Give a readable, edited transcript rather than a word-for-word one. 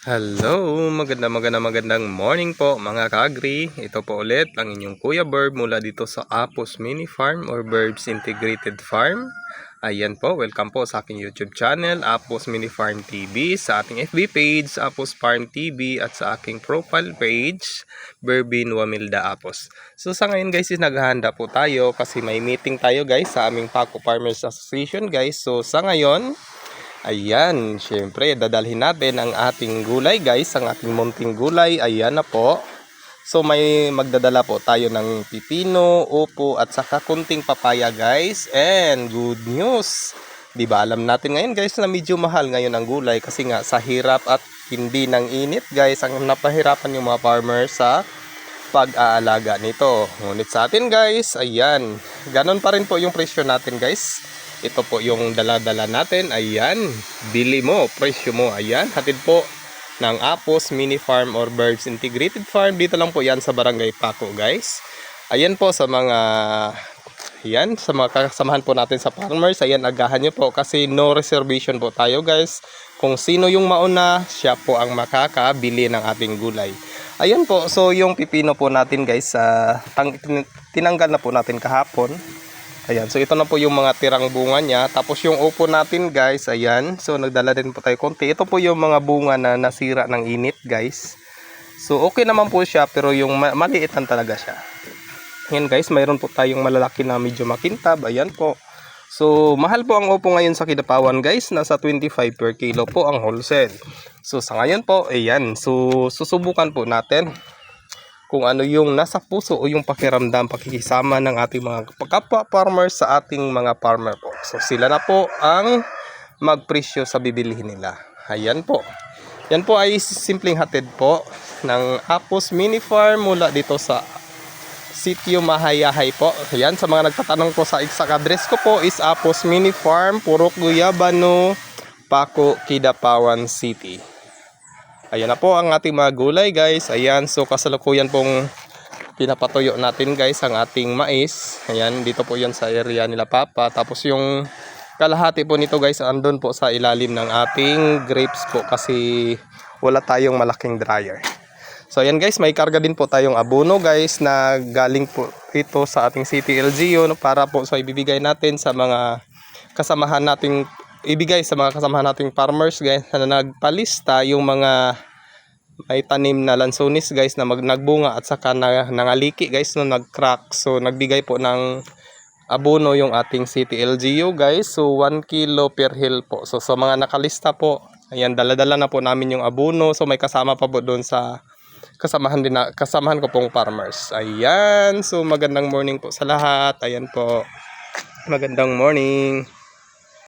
Hello, magandang morning po mga ka-agri. Ito po ulit ang inyong Kuya Berb mula dito sa Apos Mini Farm or Berb's Integrated Farm. Ayan po, welcome po sa aking YouTube channel, Apos Mini Farm TV, sa ating FB page, Apos Farm TV, at sa aking profile page, Berbin Wamilda Apos. So sa ngayon guys, naghahanda po tayo kasi may meeting tayo guys sa aming Paco Farmers Association guys. So sa ngayon, ayan, syempre dadalhin natin ang ating gulay guys, ang ating munting gulay. Ayan na po. So may magdadala po tayo ng pipino, upo at saka kunting papaya guys. And good news, di ba alam natin ngayon guys na medyo mahal ngayon ang gulay kasi nga sa hirap at hindi ng init guys, ang napahirapan yung mga farmers sa pag-aalaga nito. Ngunit sa atin guys, ayan, ganon pa rin po yung presyo natin guys. Ito po yung dala-dala natin. Ayan, bili mo, presyo mo. Ayan, hatid po ng Apos Mini Farm or Berb's Integrated Farm. Dito lang po yan sa Barangay Paco guys. Ayan po sa mga, ayan, sa mga kasamahan po natin sa farmers. Ayan, agahan nyo po kasi no reservation po tayo guys. Kung sino yung mauna, siya po ang makakabili ng ating gulay. Ayan po, so yung pipino po natin guys, tinanggal na po natin kahapon. Ayan, so ito na po yung mga tirang bunga niya. Tapos yung upo natin guys, ayan. So nagdala din po tayo konti. Ito po yung mga bunga na nasira ng init guys. So okay naman po siya, pero yung maliitan talaga siya. Ayan guys, mayroon po tayong malalaki na medyo makintab. Ayan po. So mahal po ang upo ngayon sa Kidapawan guys. Nasa 25 per kilo po ang wholesale. So sa ngayon po, ayan. So susubukan po natin kung ano yung nasa puso o yung pakiramdam, pakikisama ng ating mga kapwa farmers sa ating mga farmer po. So sila na po ang magpresyo sa bibilihin nila. Ayan po. Yan po ay simpleng hatid po ng Apos Mini Farm mula dito sa Sitio Mahayahay po. Ayan, sa mga nagtatanong po sa exact address ko po is Apos Mini Farm, Purok Guyabano, Paco, Kidapawan City. Ayan na po ang ating mga gulay guys. Ayan, so kasalukuyan pong pinapatuyo natin guys ang ating mais. Ayan, dito po yan sa area nila Papa. Tapos yung kalahati po nito guys andun po sa ilalim ng ating grapes po kasi wala tayong malaking dryer. So ayan guys, may karga din po tayong abono guys na galing po ito sa ating City LGU para po sa ibibigay natin sa mga kasamahan nating nating farmers guys na nagpalista, yung mga may tanim na lansones guys na nagbunga at saka nangaliki guys no nagcrack. So nagbigay po ng abono yung ating City LGU guys. So 1 kilo per hill po. So sa mga nakalista po, ayan, dala-dala na po namin yung abono. So may kasama pa po doon sa kasamahan ko pong farmers. Ayan, so magandang morning po sa lahat. Ayan po, magandang morning.